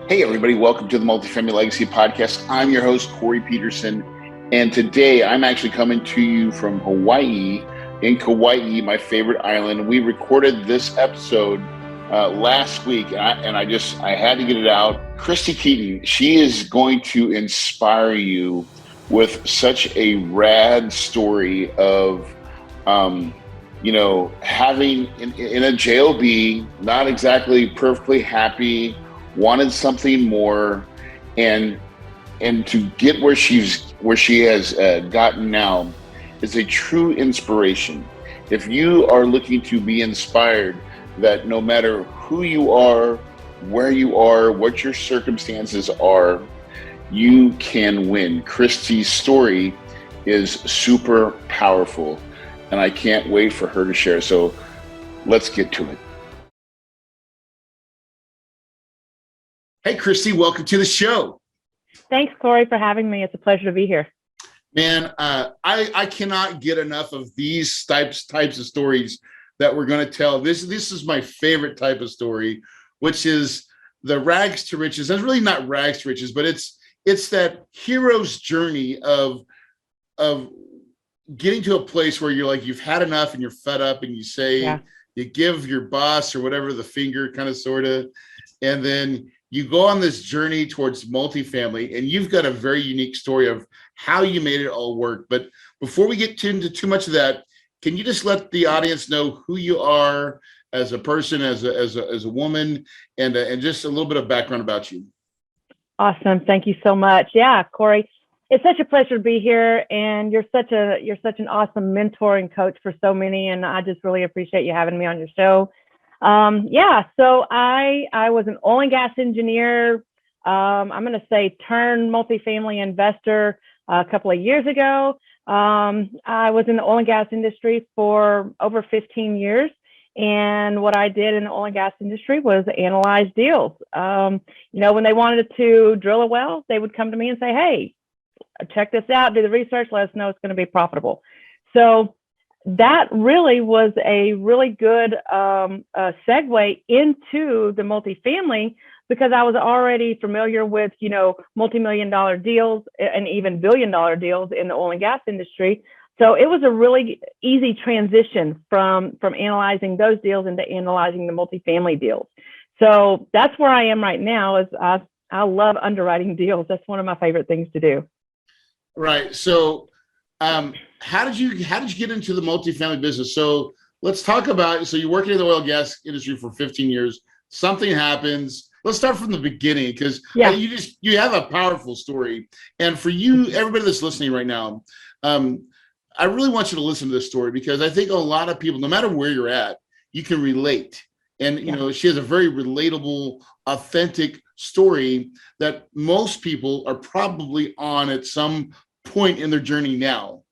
Hey, everybody, welcome to the Multifamily Legacy Podcast. I'm your host, Corey Peterson, and today I'm actually coming to you from Hawaii, in Kauai, my favorite island. We recorded this episode last week, and I had to get it out. Christy Keeton, she is going to inspire you with such a rad story of, having in a JOB, not exactly perfectly happy, wanted something more, and to get where she has gotten now is a true inspiration. If you are looking to be inspired, that no matter who you are, where you are, what your circumstances are, you can win. Christy's story is super powerful, and I can't wait for her to share. So let's get to it. Hey, Christy, welcome to the show. Thanks, Corey, for having me. It's a pleasure to be here. Man, I cannot get enough of these types of stories that we're going to tell. This is my favorite type of story, which is the rags to riches. That's really not rags to riches, but it's that hero's journey of getting to a place where you're like, you've had enough and you're fed up, and you say, you give your boss or whatever the finger, kind of, sort of, and then you go on this journey towards multifamily, and you've got a very unique story of how you made it all work. But before we get into too much of that, can you just let the audience know who you are as a person, as a woman, and just a little bit of background about you? Awesome. Thank you so much. Yeah, Corey, it's such a pleasure to be here, and you're such an awesome mentor and coach for so many, and I just really appreciate you having me on your show. So I was an oil and gas engineer. I'm going to say turned multifamily investor a couple of years ago. I was in the oil and gas industry for over 15 years. And what I did in the oil and gas industry was analyze deals. When they wanted to drill a well, they would come to me and say, hey, check this out, do the research, let us know it's going to be profitable. So that really was a really good segue into the multifamily, because I was already familiar with, multi-million-dollar deals and even billion-dollar deals in the oil and gas industry. So it was a really easy transition from analyzing those deals into analyzing the multifamily deals. So that's where I am right now. Is I love underwriting deals. That's one of my favorite things to do. Right. So how did you get into the multifamily business? So let's talk about, so you're working in the oil and gas industry for 15 years. Something happens. Let's start from the beginning, because you have a powerful story. And for you, everybody that's listening right now, I really want you to listen to this story, because I think a lot of people, no matter where you're at, you can relate. And, she has a very relatable, authentic story that most people are probably on at some point in their journey now.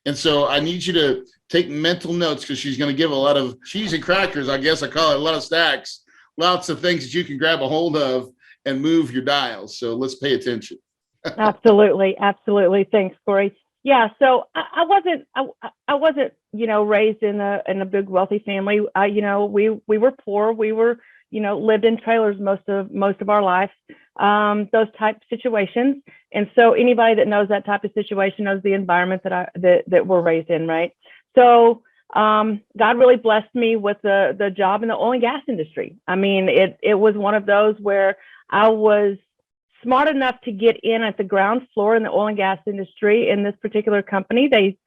And so I need you to take mental notes, because she's going to give a lot of cheese and crackers, I guess I call it, a lot of stacks, lots of things that you can grab a hold of and move your dials. So let's pay attention. Absolutely. Thanks, Corey. Yeah. So I wasn't, raised in a big wealthy family. We were poor. We were, lived in trailers most of our life, those type situations. And so anybody that knows that type of situation knows the environment that we're raised in. Right. So God really blessed me with the job in the oil and gas industry. I mean, it was one of those where I was smart enough to get in at the ground floor in the oil and gas industry in this particular company. They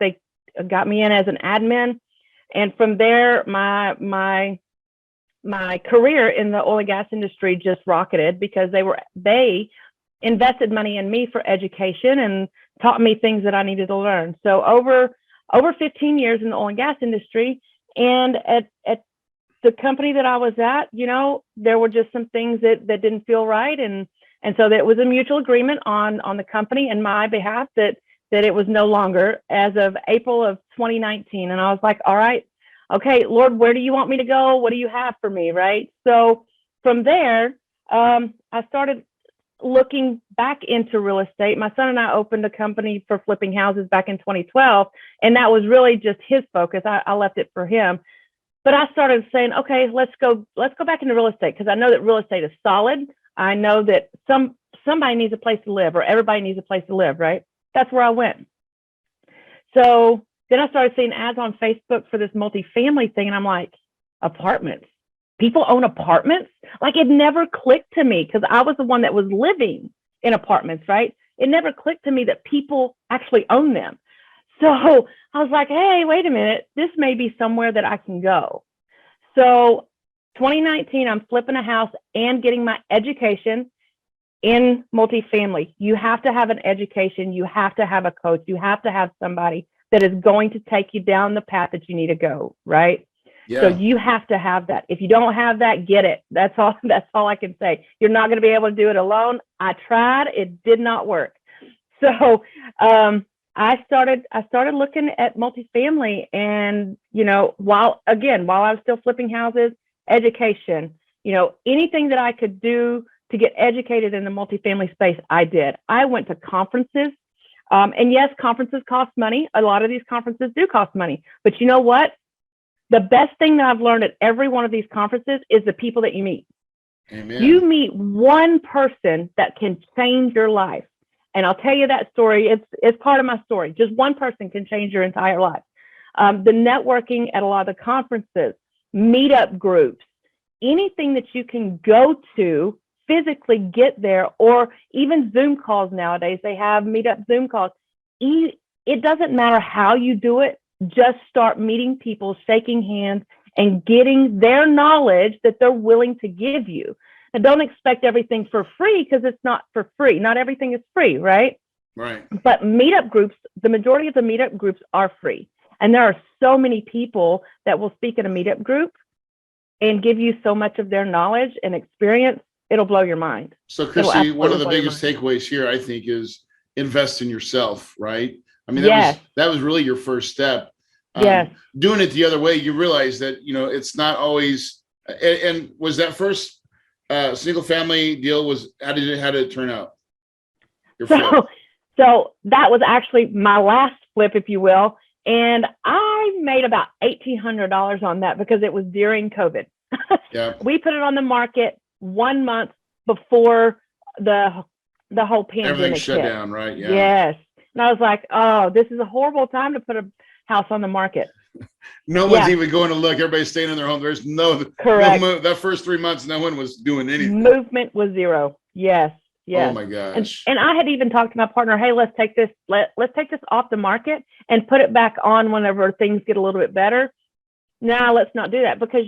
got me in as an admin, and from there, my career in the oil and gas industry just rocketed, because they invested money in me for education and taught me things that I needed to learn. So over 15 years in the oil and gas industry, and at the company that I was at, there were just some things that didn't feel right, and so that was a mutual agreement on the company and my behalf that it was no longer as of April of 2019. And I was like, all right, okay, Lord, where do you want me to go? What do you have for me? Right. So from there, I started looking back into real estate. My son and I opened a company for flipping houses back in 2012, and that was really just his focus. I left it for him. But I started saying, okay, let's go back into real estate, because I know that real estate is solid. I know that somebody needs a place to live, or everybody needs a place to live, right? That's where I went. So then I started seeing ads on Facebook for this multifamily thing, and I'm like, apartments? People own apartments? Like, it never clicked to me, because I was the one that was living in apartments, right? It never clicked to me that people actually own them. So I was like, hey, wait a minute, this may be somewhere that I can go. So 2019, I'm flipping a house and getting my education in multifamily. You have to have an education. You have to have a coach. You have to have somebody that is going to take you down the path that you need to go, right? Yeah. So you have to have that. If you don't have that, get it. That's all I can say. You're not going to be able to do it alone. I tried. It did not work. So I started looking at multifamily, and, while I was still flipping houses, education, anything that I could do to get educated in the multifamily space, I did. I went to conferences. And yes, conferences cost money. A lot of these conferences do cost money. But you know what? The best thing that I've learned at every one of these conferences is the people that you meet. Amen. You meet one person that can change your life. And I'll tell you that story. It's part of my story. Just one person can change your entire life. The networking at a lot of the conferences, meetup groups, anything that you can go to, physically get there, or even Zoom calls nowadays. They have meetup Zoom calls. It doesn't matter how you do it. Just start meeting people, shaking hands, and getting their knowledge that they're willing to give you. And don't expect everything for free, because it's not for free. Not everything is free, right? Right. But meetup groups, the majority of the meetup groups are free. And there are so many people that will speak at a meetup group and give you so much of their knowledge and experience. It'll blow your mind. So, Christy, one of the biggest takeaways here, I think, is invest in yourself, right? I mean, that was really your first step. Yes. Doing it the other way, you realize that, it's not always, and was that first single family deal, how did it turn out? So that was actually my last flip, if you will. And I made about $1,800 on that because it was during COVID. Yeah. We put it on the market 1 month before the whole pandemic Everything shut hit. down, right? Yeah. Yes. And I was like, oh, this is a horrible time to put a house on the market. No one's even going to look. Everybody's staying in their home. There's correct. No move. That first 3 months, no one was doing anything. Movement was zero. Yes. Yes. Oh my gosh. And I had even talked to my partner, hey, let's take this off the market and put it back on whenever things get a little bit better. No, let's not do that, because,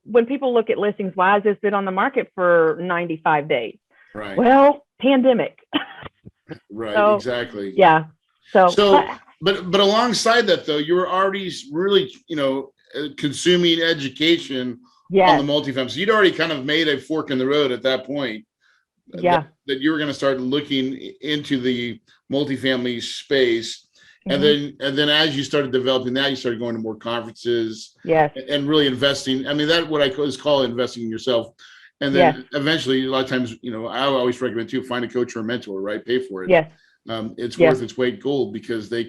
when people look at listings, why has this been on the market for 95 days? Right. Well, pandemic. Right. So, exactly. Yeah. But alongside that, though, you were already really, consuming education on the multifamily. So you'd already kind of made a fork in the road at that point. Yeah. That you were going to start looking into the multifamily space. Mm-hmm. And then as you started developing that, you started going to more conferences. Yes. And really investing. I mean, that's what I call investing in yourself. And then eventually, a lot of times, I always recommend too, find a coach or a mentor, right? Pay for it. Yes. It's worth its weight in gold, because they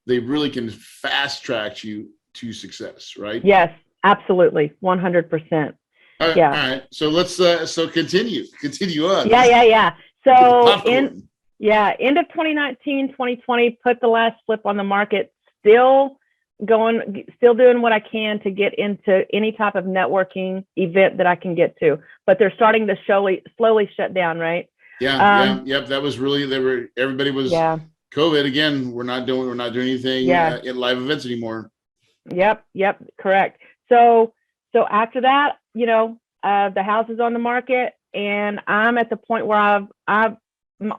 really can fast track you to success, right? Yes, absolutely. 100%. All right. So let's continue on. Yeah. So end of 2019, 2020, put the last flip on the market, still doing what I can to get into any type of networking event that I can get to, but they're starting to slowly shut down, right? Yep. That was really, everybody was COVID again. We're not doing anything in live events anymore. Yep. Correct. So after that, the house is on the market, and I'm at the point where I've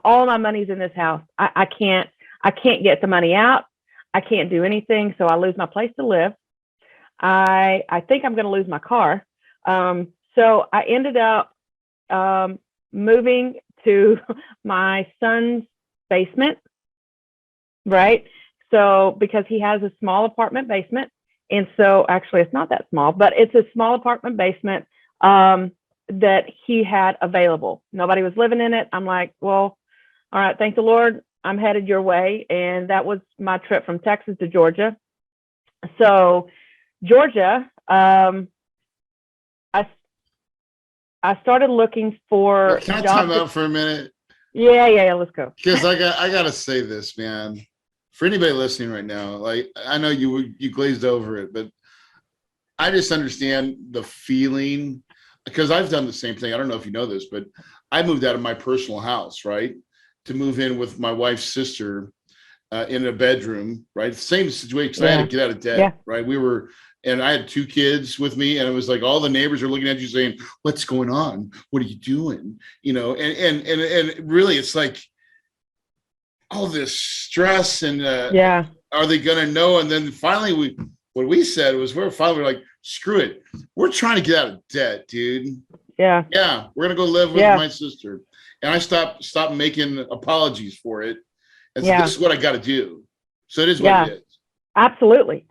all my money's in this house. I can't get the money out. I can't do anything. So I lose my place to live. I think I'm going to lose my car. So I ended up moving to my son's basement, right? So because he has a small apartment basement. And so actually it's not that small, but it's a small apartment basement that he had available. Nobody was living in it. I'm like, well, all right, thank the Lord, I'm headed your way. And that was my trip from Texas to Georgia. So Georgia, I I started looking for Can I jobs. time out for a minute? Yeah. Let's go. Because I gotta say this, man. For anybody listening right now, like I know you glazed over it, but I just understand the feeling because I've done the same thing. I don't know if you know this, but I moved out of my personal house, right, to move in with my wife's sister in a bedroom, right? Same situation. 'Cause I had to get out of debt, right? And I had 2 kids with me, and it was like all the neighbors are looking at you saying, "What's going on? What are you doing?" You know, and really, it's like all this stress and are they gonna know? And then finally, what we said was we're like, screw it, we're trying to get out of debt, dude. Yeah, we're gonna go live with my sister, and I stopped making apologies for it. And so this is what I got to do. So it is what it is. Absolutely.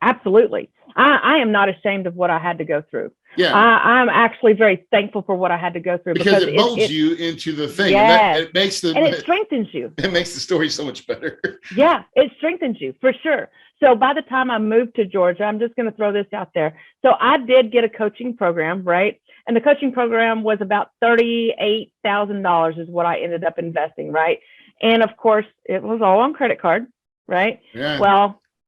I am not ashamed of what I had to go through. Yeah, I'm actually very thankful for what I had to go through because it molds you into the thing. Yes. And it makes it strengthens you. It makes the story so much better. Yeah, it strengthens you for sure. So by the time I moved to Georgia, I'm just going to throw this out there. So I did get a coaching program, right? And the coaching program was about $38,000 is what I ended up investing, right? And of course, it was all on credit card, right? Yeah.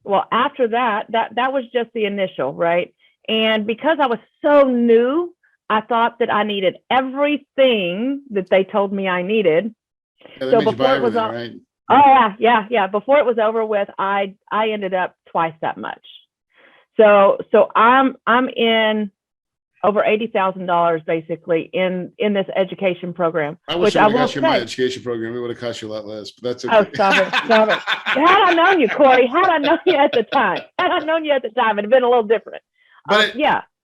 Well, after that was just the initial, right? And because I was so new, I thought that I needed everything that they told me I needed. So before it was all, right? Oh yeah. Before it was over with, I ended up twice that much. So I'm in over $80,000 basically in this education program. I wish I would have got you my education program. It would have cost you a lot less, but that's okay. Oh, stop it. Had I known you, Corey, had I known you at the time, it'd been a little different. But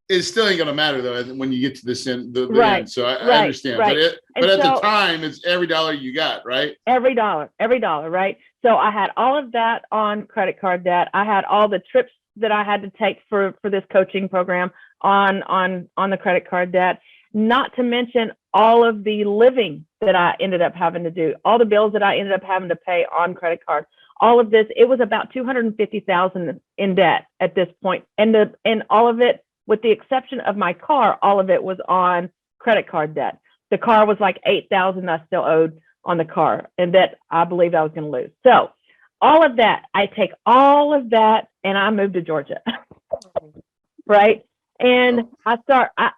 it still ain't gonna matter though when you get to this end. The end. So I understand. Right. But at the time, it's every dollar you got, right? Every dollar, right? So I had all of that on credit card debt. I had all the trips that I had to take for this coaching program on the credit card debt, not to mention all of the living that I ended up having to do, all the bills that I ended up having to pay on credit card, all of this. It was about $250,000 in debt at this point. And all of it, with the exception of my car, all of it was on credit card debt. The car was like $8,000 I still owed on the car, and that I believed I was going to lose. So all of that, I take all of that and I moved to Georgia, right? And I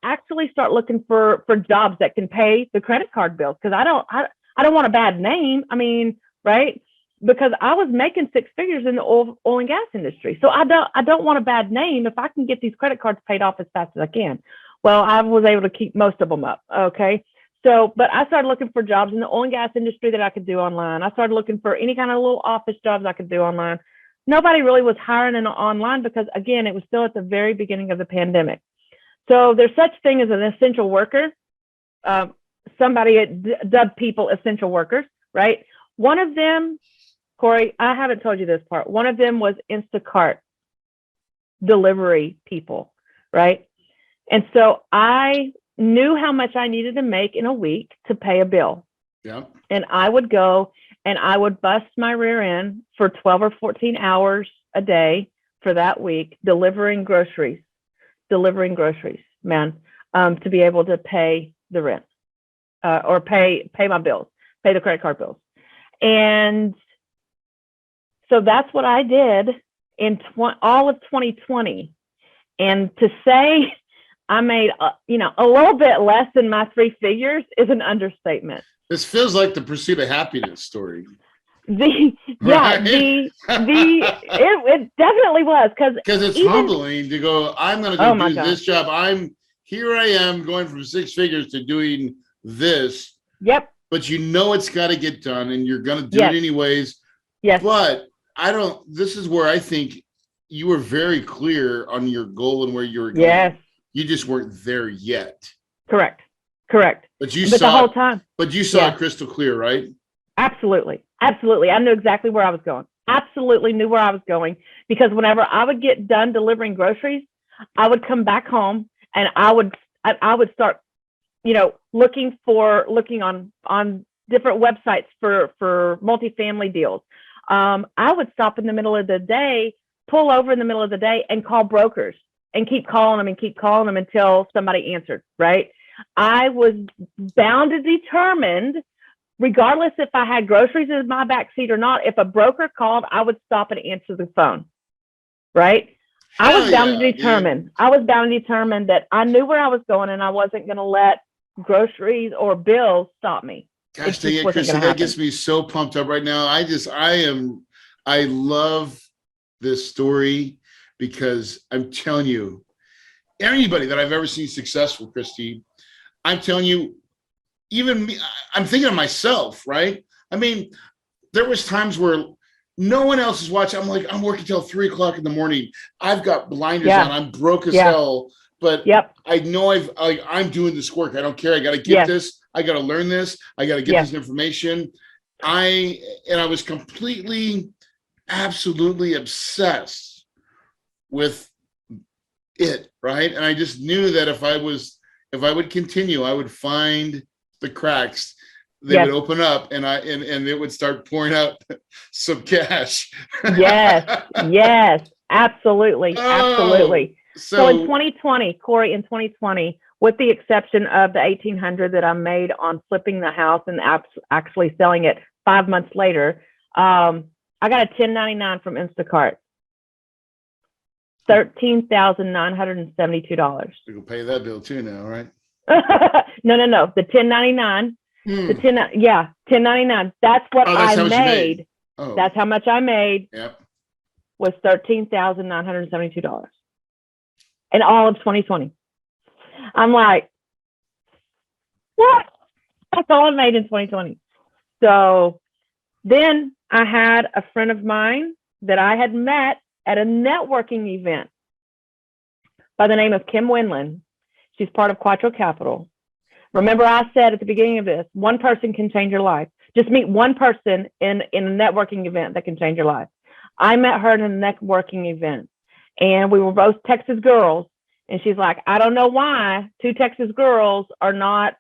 actually start looking for jobs that can pay the credit card bills, because I don't want a bad name. I mean, right? Because I was making 6 figures in the oil and gas industry. So I don't want a bad name if I can get these credit cards paid off as fast as I can. Well, I was able to keep most of them up. Okay. So, but I started looking for jobs in the oil and gas industry that I could do online. I started looking for any kind of little office jobs I could do online. Nobody really was hiring online because, again, it was still at the very beginning of the pandemic. So there's such thing as an essential worker. Somebody dubbed people essential workers, right? One of them, Corey, I haven't told you this part. One of them was Instacart delivery people, right? And so I knew how much I needed to make in a week to pay a bill. Yeah. And I would go and I would bust my rear end for 12 or 14 hours a day for that week, delivering groceries, man, to be able to pay the rent or pay my bills, pay the credit card bills. And so that's what I did in all of 2020. And to say I made, a little bit less than my 3 figures is an understatement. This feels like the Pursuit of Happiness story. It definitely was, because it's humbling to go, I'm going to do this job. Here I am going from 6 figures to doing this. Yep. But it's got to get done and you're going to do it anyways. Yes. But this is where I think you were very clear on your goal and where you were going. Yes. You just weren't there yet. Correct. But the whole time. But you saw it crystal clear, right? Absolutely. I knew exactly where I was going. Absolutely knew where I was going, because whenever I would get done delivering groceries, I would come back home and I would start, looking on different websites for multifamily deals. I would stop in the middle of the day, pull over in the middle of the day and call brokers and keep calling them until somebody answered, right? I was bound and determined, regardless if I had groceries in my back seat or not, if a broker called, I would stop and answer the phone. Right? I was bound and determined. I was bound and determined that I knew where I was going and I wasn't going to let groceries or bills stop me. Gosh dang it, Christy, that gets me so pumped up right now. I love this story because I'm telling you, anybody that I've ever seen successful, Christy, I'm telling you, even me, I'm thinking of myself, right? I mean, there was times where no one else is watching. I'm like, I'm working till 3 o'clock in the morning. I've got blinders on. I'm broke as hell, but I know I'm doing this work. I don't care. I got to get this. I got to learn this. I got to get this information. I was completely, absolutely obsessed with it, right? And I just knew that if I would continue, I would find the cracks. They would open up and it would start pouring out some cash. Yes, absolutely. Absolutely. So in 2020, Corey, in 2020, with the exception of the $1,800 that I made on flipping the house and actually selling it 5 months later, I got a 1099 from Instacart. $13,972. You can pay that bill too now, right? No. The 1099. The 1099. That's what I made. Oh. That's how much I made. Yep. Was $13,972 in all of 2020. I'm like, what? That's all I made in 2020. So then I had a friend of mine that I had met at a networking event by the name of Kim Winland. She's part of Quattro Capital. Remember, I said at the beginning of this, one person can change your life. Just meet one person in a networking event that can change your life. I met her in a networking event, and we were both Texas girls. And she's like, I don't know why 2 Texas girls are not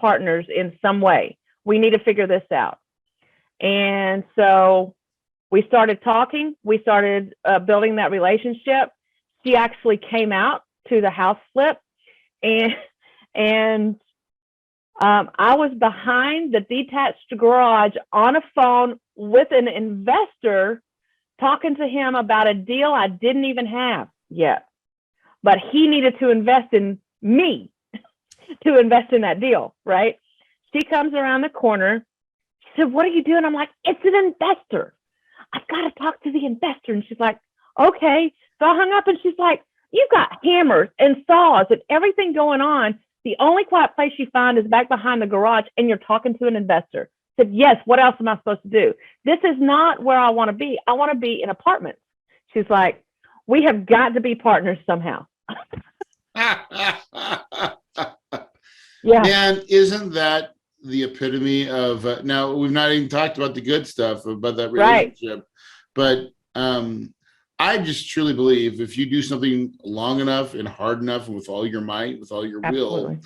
partners in some way. We need to figure this out. And so we started talking. We started building that relationship. She actually came out to the house flip, and I was behind the detached garage on a phone with an investor talking to him about a deal I didn't even have yet. But he needed to invest in me to invest in that deal, right? She comes around the corner. She said, what are you doing? I'm like, it's an investor. I've got to talk to the investor. And she's like, okay. So I hung up and she's like, you've got hammers and saws and everything going on. The only quiet place you find is back behind the garage, and you're talking to an investor. I said, yes, what else am I supposed to do? This is not where I want to be. I want to be in apartments. She's like, we have got to be partners somehow. Man, isn't that the epitome of, now we've not even talked about the good stuff about that relationship, but I just truly believe if you do something long enough and hard enough and with all your might, with all your will,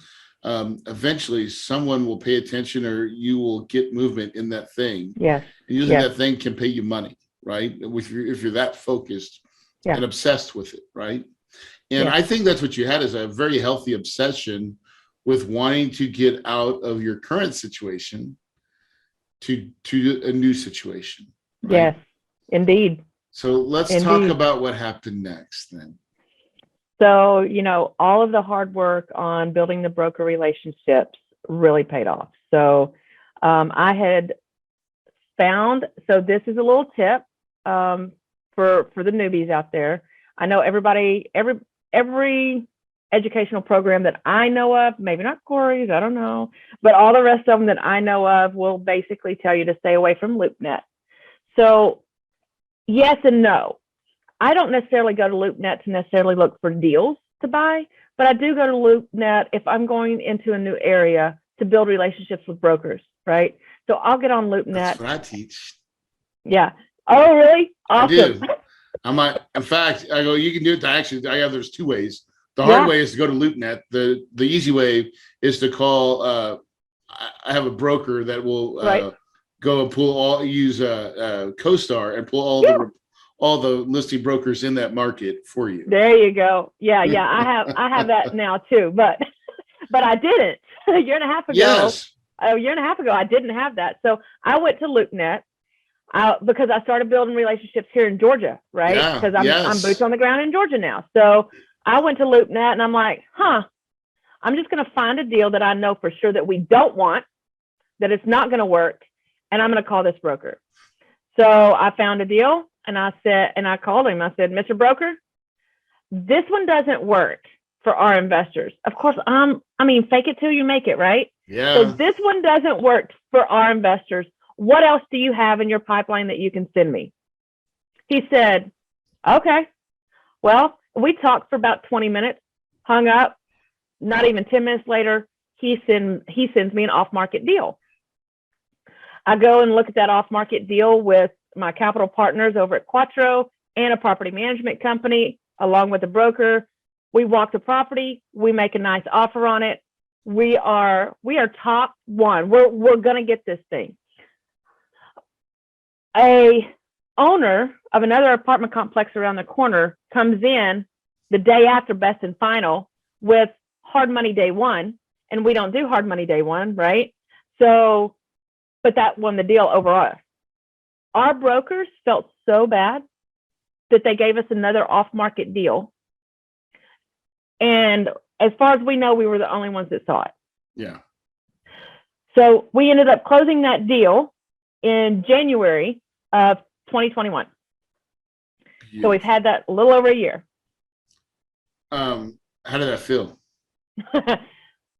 eventually someone will pay attention, or you will get movement in that thing. Yes. And usually that thing can pay you money, right? If you're that focused and obsessed with it, right? And I think that's what you had, is a very healthy obsession with wanting to get out of your current situation to a new situation. Right? Yes, indeed. So let's talk about what happened next then. So, all of the hard work on building the broker relationships really paid off. So I had found, so this is a little tip for the newbies out there. I know everybody, every educational program that I know of, maybe not Corey's, I don't know, but all the rest of them that I know of will basically tell you to stay away from Loopnet. So yes and no. I don't necessarily go to Loopnet to necessarily look for deals to buy, but I do go to Loopnet if I'm going into a new area to build relationships with brokers, right? So I'll get on Loopnet. That's what I teach. Yeah. Oh, really? Awesome. I do. In fact, I go, you can do it there's 2 ways. The hard way is to go to Loopnet. The easy way is to call, I have a broker that will go and use CoStar and pull all the listing brokers in that market for you. There you go. Yeah. I have that now too. But but I didn't. A year and a half ago, Yes. I didn't have that. So I went to Loopnet because I started building relationships here in Georgia, right? Yeah. Because I'm Yes. boots on the ground in Georgia now. So I went to Loopnet and I'm like, I'm just going to find a deal that I know for sure that we don't want, that it's not going to work, and I'm going to call this broker. So I found a deal and I called him. I said, Mr. Broker, this one doesn't work for our investors. Of course, fake it till you make it, right? Yeah. So this one doesn't work for our investors. What else do you have in your pipeline that you can send me? He said, okay. Well, we talked for about 20 minutes, hung up. Not even 10 minutes later, he sends me an off-market deal. I go and look at that off-market deal with my capital partners over at Quattro and a property management company, along with a broker. We walk the property. We make a nice offer on it. We are top one. We're gonna get this thing. A owner of another apartment complex around the corner comes in the day after best and final with hard money day one, and we don't do hard money day one, right? So, but that won the deal over us. Our brokers felt so bad that they gave us another off-market deal. And as far as we know, we were the only ones that saw it. Yeah. So we ended up closing that deal in January of 2021. Beautiful. So we've had that a little over a year. How did that feel?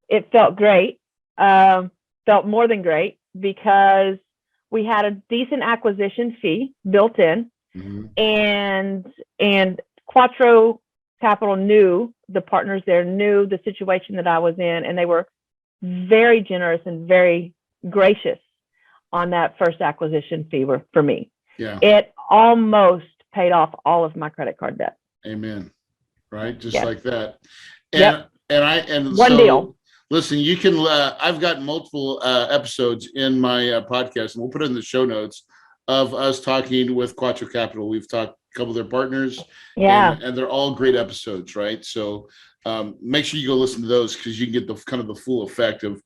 It felt great. Felt more than great because we had a decent acquisition fee built in, and Quattro Capital knew, the partners there knew the situation that I was in, and they were very generous and very gracious on that first acquisition fee for me. Yeah. It almost paid off all of my credit card debt. Amen. Right. Just Yeah. like that. Yep. And One deal. Listen, you can, I've got multiple episodes in my podcast, and we'll put it in the show notes of us talking with Quattro Capital. We've talked a couple of their partners. Yeah. And they're all great episodes, right? So make sure you go listen to those, because you can get the kind of the full effect of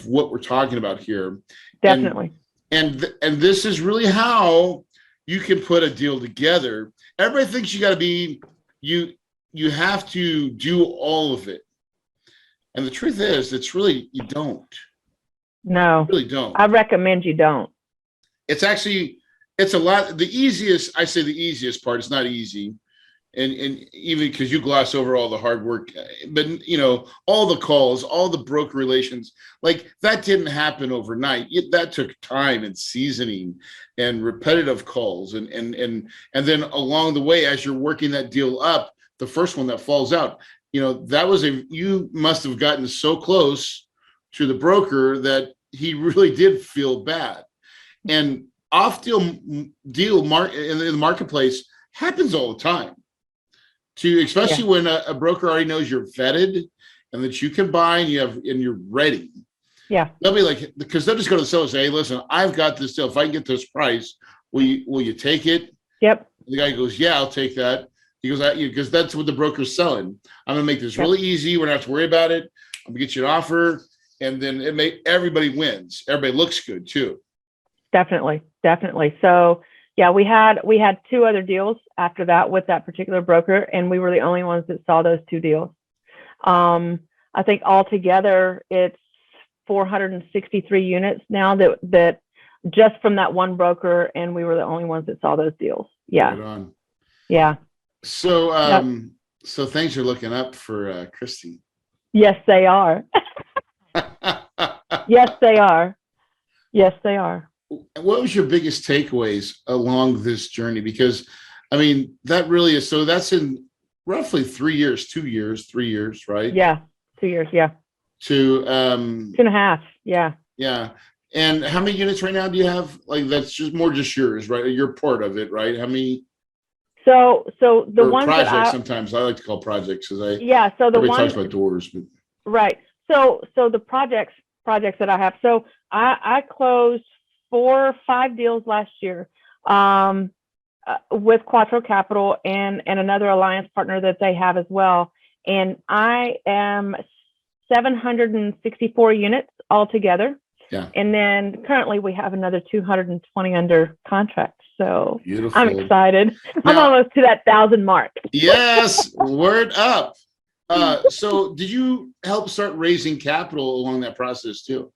what we're talking about here. Definitely. And this is really how you can put a deal together. Everybody thinks you got to be, you have to do all of it. And the truth is, it's really, you don't. No. You really don't. I recommend you don't. It's actually, it's a lot. The easiest, I say the easiest part, it's not easy. And even because you gloss over all the hard work, but all the calls, all the broker relations, like that didn't happen overnight. That took time and seasoning and repetitive calls. And then along the way, as you're working that deal up, the first one that falls out, you must have gotten so close to the broker that he really did feel bad. And off deal in the marketplace happens all the time. Especially when a broker already knows you're vetted and that you can buy and you're ready. Yeah. They'll be like, because they'll just go to the seller and say, hey, listen, I've got this deal. If I can get this price, will you take it? Yep. The guy goes, yeah, I'll take that. He goes, because that's what the broker's selling. I'm gonna make this really easy. We're not have to worry about it. I'm gonna get you an offer, and then everybody wins. Everybody looks good too. Definitely. So yeah, we had two other deals after that with that particular broker, and we were the only ones that saw those two deals. I think altogether it's 463 units now that just from that one broker, and we were the only ones that saw those deals. Yeah. Right on. Yeah. So so things are looking up for Christy. Yes, they are. Yes, they are. Yes, they are. What was your biggest takeaways along this journey? Because that really is, so that's in roughly 3 years, 3 years, right? Yeah, 2 years, yeah. 2.5, yeah. Yeah. And how many units right now do you have? Like, that's just yours, right? You're part of it, right? How many? So the ones projects, that sometimes I like to call projects, because so the ones talks about doors, but right. So the projects that I have. So I closed 4 or 5 deals last year with Quattro Capital and another alliance partner that they have as well. And I am 764 units altogether. Yeah. And then currently we have another 220 under contract. So Beautiful. I'm excited. I'm Now, almost to that 1,000 mark. yes, word up. So did you help start raising capital along that process too?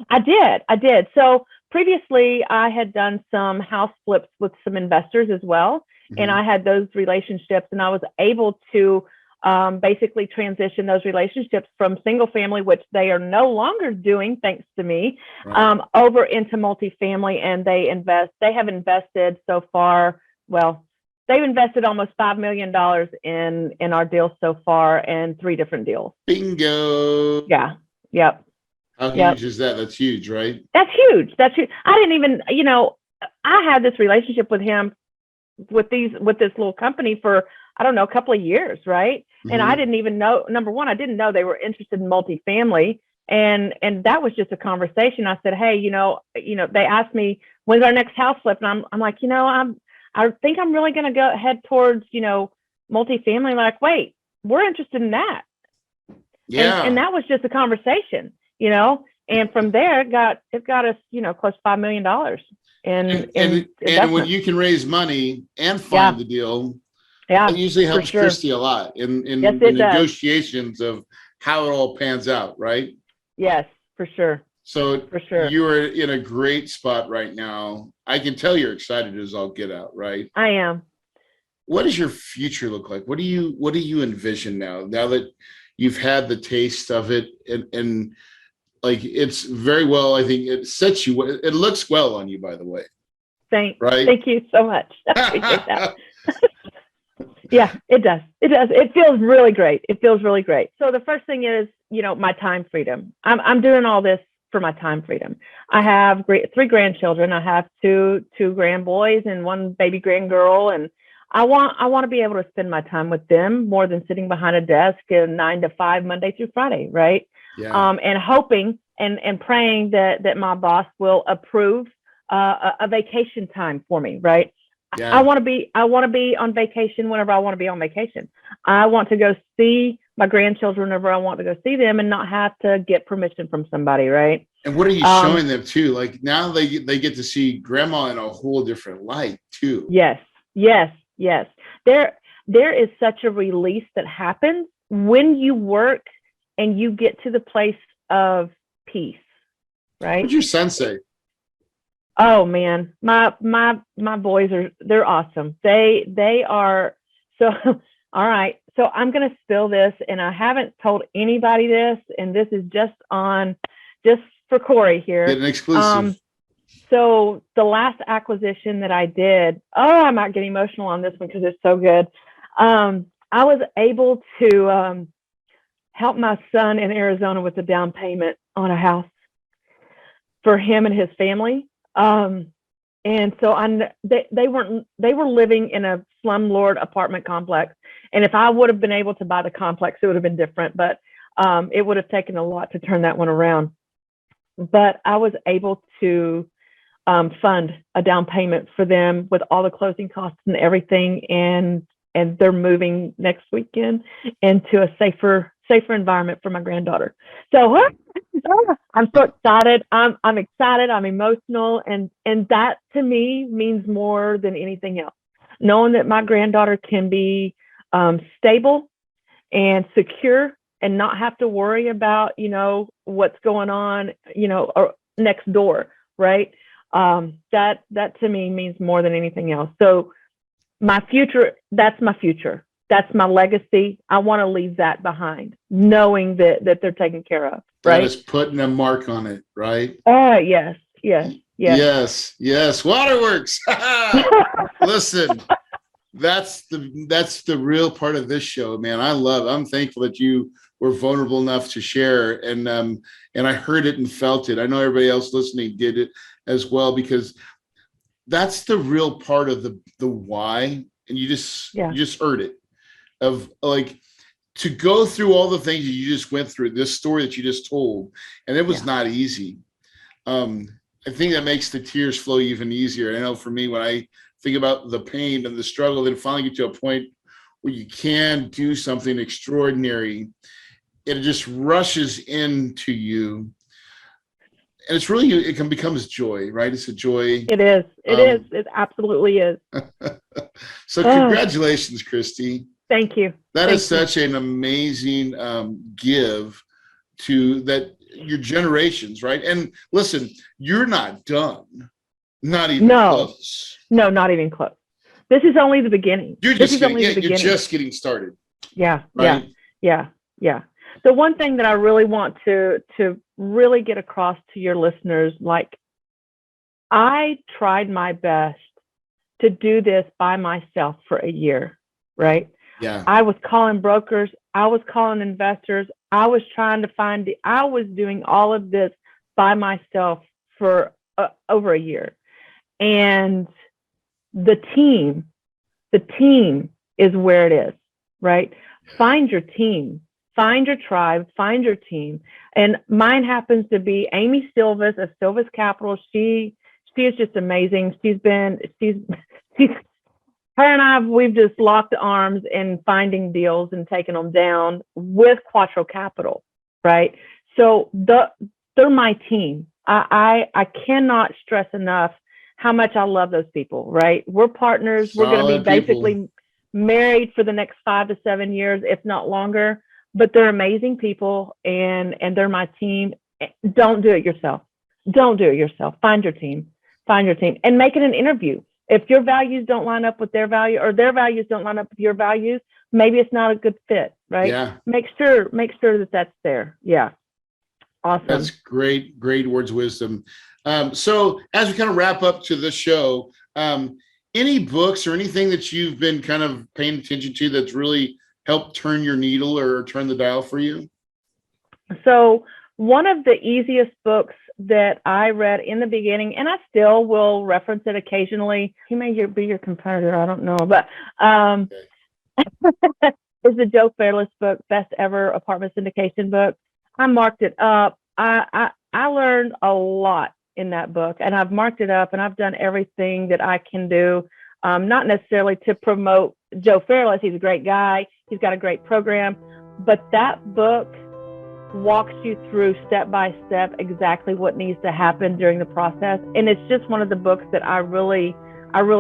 I did. So previously I had done some house flips with some investors as well. And I had those relationships, and I was able to basically transition those relationships from single family, which they are no longer doing, thanks to me, Right. over into multifamily. And they have invested so far, well, they've invested almost $5 million in our deals so far, and 3 different deals. Bingo. Yeah. Yep. How huge is that? That's huge, right? That's huge. That's huge. I didn't even, I had this relationship with him with this little company for, I don't know, a couple of years, right? And I didn't even know, number one, I didn't know they were interested in multifamily. And that was just a conversation. I said, hey, they asked me, when's our next house flip? And I'm like, I think I'm really going to head towards, multifamily. Like, wait, we're interested in that. Yeah. And that was just a conversation, and from there it got us, close to $5 million. And when you can raise money and find the deal, that usually helps Christy a lot in the negotiations of how it all pans out, right? Yes, for sure. So you are in a great spot right now. I can tell you're excited as all get out, right? I am. What does your future look like? What do you envision now that you've had the taste of it, and like, it's very well, I think it sets you, it looks well on you, by the way. Thank you so much. I appreciate that. Yeah, it does. It feels really great. So the first thing is, my time freedom. I'm doing all this for my time freedom. I have 3 grandchildren. I have two grand boys and 1 baby grand girl. And I want to be able to spend my time with them more than sitting behind a desk and 9 to 5, Monday through Friday. Right. Yeah. And hoping and praying that my boss will approve a vacation time for me. Right. Yeah. I want to be on vacation whenever I want to be on vacation. I want to go see my grandchildren whenever I want to go see them and not have to get permission from somebody. Right. And what are you showing them too? Like, now they get to see grandma in a whole different light too. Yes. There is such a release that happens when you work and you get to the place of peace, right? What'd your son say? Oh man, my boys they're awesome. They are so. All right, so I'm gonna spill this, and I haven't told anybody this, and this is just for Corey here. Get an exclusive. So the last acquisition that I did, I might get emotional on this one because it's so good. I was able to help my son in Arizona with the down payment on a house for him and his family. And so they were living in a slumlord apartment complex. And if I would have been able to buy the complex, it would have been different, but it would have taken a lot to turn that one around. But I was able to fund a down payment for them with all the closing costs and everything. And they're moving next weekend into a safer environment for my granddaughter. So I'm so excited. I'm excited. I'm emotional. And that to me means more than anything else. Knowing that my granddaughter can be stable and secure and not have to worry about, what's going on, or next door. Right. That to me means more than anything else. So my future, that's my future. That's my legacy. I want to leave that behind, knowing that they're taken care of. Right. That is putting a mark on it, right? Yes. Waterworks. Listen, that's the real part of this show, man. I'm thankful that you were vulnerable enough to share, and I heard it and felt it. I know everybody else listening did it as well, because that's the real part of the why. And you just heard it, of like, to go through all the things that you just went through, this story that you just told, and it was not easy. I think that makes the tears flow even easier. I know for me, when I think about the pain and the struggle, then finally get to a point where you can do something extraordinary, it just rushes into you. And it's really, it can becomes joy, right? It's a joy. It is. It absolutely is. So congratulations, Christy. Thank you. That is such an amazing give to that your generations, right? And listen, you're not done. Not even close. No, not even close. This is only the beginning. You're just getting started. Yeah, right? yeah. The one thing that I really want to really get across to your listeners, like, I tried my best to do this by myself for a year, right? Yeah. I was calling brokers. I was calling investors. I was trying to I was doing all of this by myself for over a year. And the team is where it is, right? Find your team, find your tribe, find your team. And mine happens to be Amy Silvas of Silvas Capital. She is just amazing. We've just locked arms in finding deals and taking them down with Quattro Capital, right? So they're my team. I cannot stress enough how much I love those people, right? We're partners. We're going to be basically married for the next 5 to 7 years, if not longer. But they're amazing people, and they're my team. Don't do it yourself. Don't do it yourself. Find your team, and make it an interview. If your values don't line up with their value, or their values don't line up with your values, maybe it's not a good fit, right? Yeah. Make sure that that's there. Yeah. Awesome. That's great words of wisdom. So as we kind of wrap up to the show, any books or anything that you've been kind of paying attention to that's really helped turn your needle or turn the dial for you? So one of the easiest books that I read in the beginning, and I still will reference it occasionally. He may be your competitor, I don't know, but is the Joe Fairless book, Best Ever Apartment Syndication book. I marked it up. I learned a lot in that book, and I've marked it up, and I've done everything that I can do, not necessarily to promote Joe Fairless. He's a great guy. He's got a great program, but that book walks you through step by step exactly what needs to happen during the process. And it's just one of the books that I really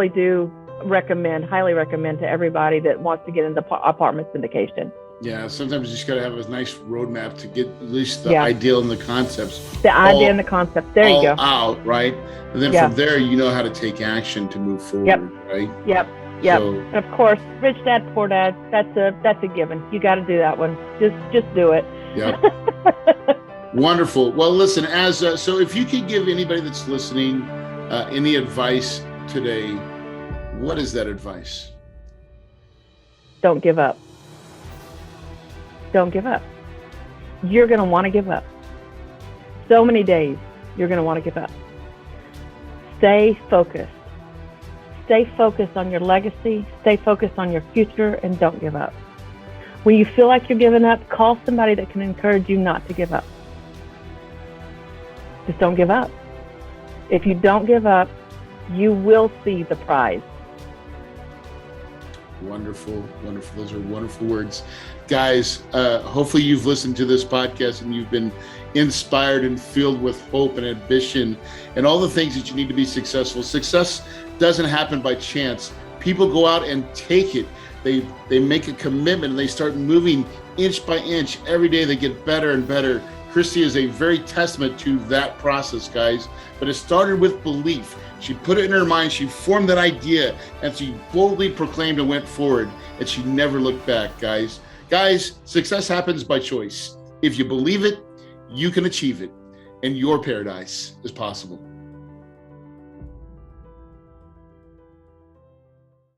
do highly recommend to everybody that wants to get into apartment syndication. Yeah, sometimes you just got to have a nice roadmap to get at least the ideal and the concepts. The idea and the concept. There you go. Out, right? And then from there, you know how to take action to move forward, right? Yep. So, and of course, Rich Dad, Poor Dad. That's a given. You got to do that one. Just do it. Yep. Wonderful. Well, listen, so if you could give anybody that's listening any advice today, what is that advice? Don't give up. Don't give up. You're going to want to give up. So many days you're going to want to give up. Stay focused. Stay focused on your legacy. Stay focused on your future, and don't give up. When you feel like you're giving up, call somebody that can encourage you not to give up. Just don't give up. If you don't give up, you will see the prize. Wonderful. Those are wonderful words. Guys, hopefully you've listened to this podcast and you've been inspired and filled with hope and ambition and all the things that you need to be successful. Success doesn't happen by chance. People go out and take it. They make a commitment and they start moving inch by inch. Every day they get better and better. Christy is a very testament to that process, guys. But it started with belief. She put it in her mind. She formed that idea and she boldly proclaimed and went forward. And she never looked back, guys. Guys, success happens by choice. If you believe it, you can achieve it. And your paradise is possible.